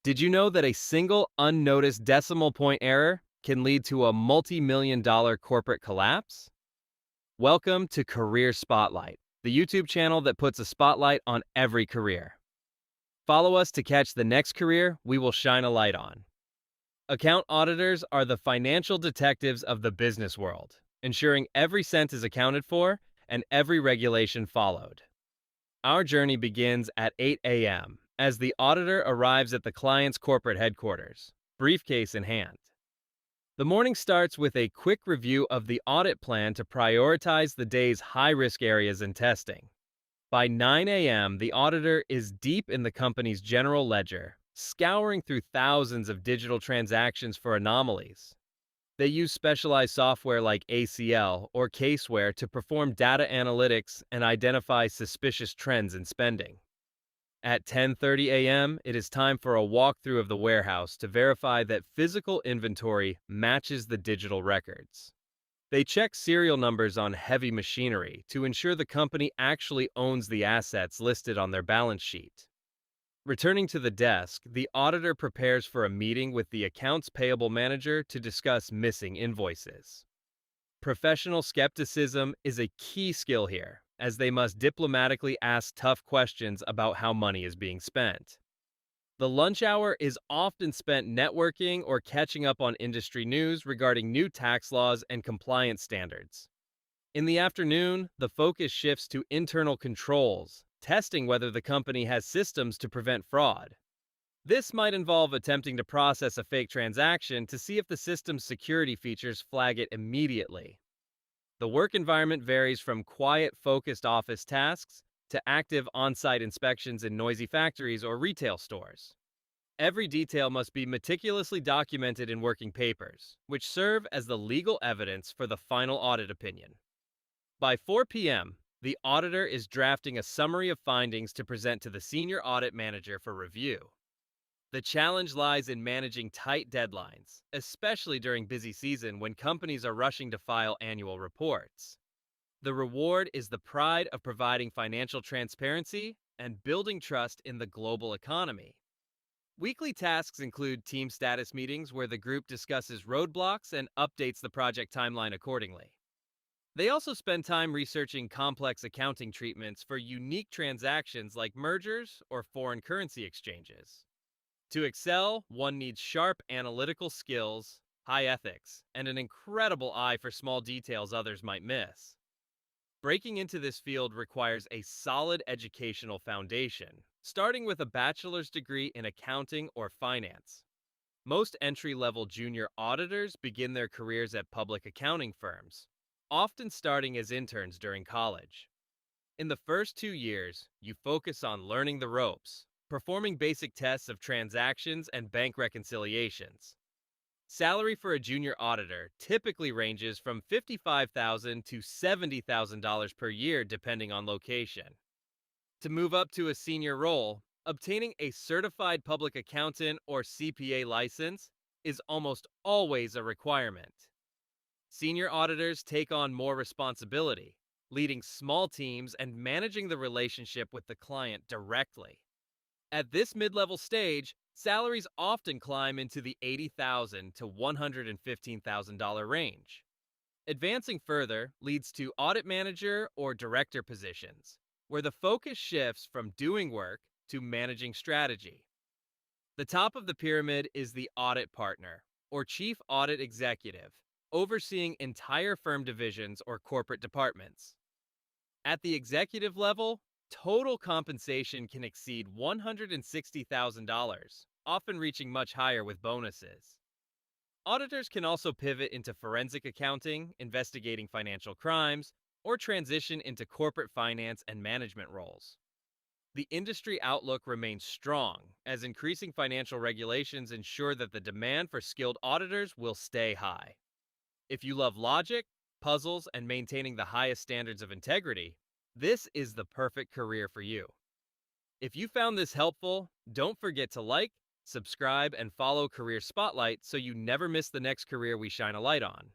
Did you know that a single unnoticed decimal point error can lead to a multi-million-dollar corporate collapse? Welcome to Career Spotlight, the YouTube channel that puts a spotlight on every career. Follow us to catch the next career we will shine a light on. Account auditors are the financial detectives of the business world, ensuring every cent is accounted for and every regulation followed. Our journey begins at 8 a.m. as the auditor arrives at the client's corporate headquarters, briefcase in hand. The morning starts with a quick review of the audit plan to prioritize the day's high-risk areas and testing. By 9 a.m., the auditor is deep in the company's general ledger, scouring through thousands of digital transactions for anomalies. They use specialized software like ACL or Caseware to perform data analytics and identify suspicious trends in spending. At 10:30 a.m., it is time for a walkthrough of the warehouse to verify that physical inventory matches the digital records. They check serial numbers on heavy machinery to ensure the company actually owns the assets listed on their balance sheet. Returning to the desk, the auditor prepares for a meeting with the accounts payable manager to discuss missing invoices. Professional skepticism is a key skill here, as they must diplomatically ask tough questions about how money is being spent. The lunch hour is often spent networking or catching up on industry news regarding new tax laws and compliance standards. In the afternoon, the focus shifts to internal controls, testing whether the company has systems to prevent fraud. This might involve attempting to process a fake transaction to see if the system's security features flag it immediately. The work environment varies from quiet, focused office tasks to active on-site inspections in noisy factories or retail stores. Every detail must be meticulously documented in working papers, which serve as the legal evidence for the final audit opinion. By 4 p.m., the auditor is drafting a summary of findings to present to the senior audit manager for review. The challenge lies in managing tight deadlines, especially during busy season when companies are rushing to file annual reports. The reward is the pride of providing financial transparency and building trust in the global economy. Weekly tasks include team status meetings where the group discusses roadblocks and updates the project timeline accordingly. They also spend time researching complex accounting treatments for unique transactions like mergers or foreign currency exchanges. To excel, one needs sharp analytical skills, high ethics, and an incredible eye for small details others might miss. Breaking into this field requires a solid educational foundation, starting with a bachelor's degree in accounting or finance. Most entry-level junior auditors begin their careers at public accounting firms, often starting as interns during college. In the first 2 years, you focus on learning the ropes, performing basic tests of transactions and bank reconciliations. Salary for a junior auditor typically ranges from $55,000 to $70,000 per year depending on location. To move up to a senior role, obtaining a certified public accountant or CPA license is almost always a requirement. Senior auditors take on more responsibility, leading small teams and managing the relationship with the client directly. At this mid-level stage, salaries often climb into the $80,000 to $115,000 range. Advancing further leads to audit manager or director positions, where the focus shifts from doing work to managing strategy. The top of the pyramid is the audit partner, or chief audit executive, overseeing entire firm divisions or corporate departments. At the executive level, total compensation can exceed $160,000, often reaching much higher with bonuses. Auditors can also pivot into forensic accounting, investigating financial crimes, or transition into corporate finance and management roles. The industry outlook remains strong, as increasing financial regulations ensure that the demand for skilled auditors will stay high. If you love logic, puzzles, and maintaining the highest standards of integrity, this is the perfect career for you. If you found this helpful, don't forget to like, subscribe, and follow Career Spotlight so you never miss the next career we shine a light on.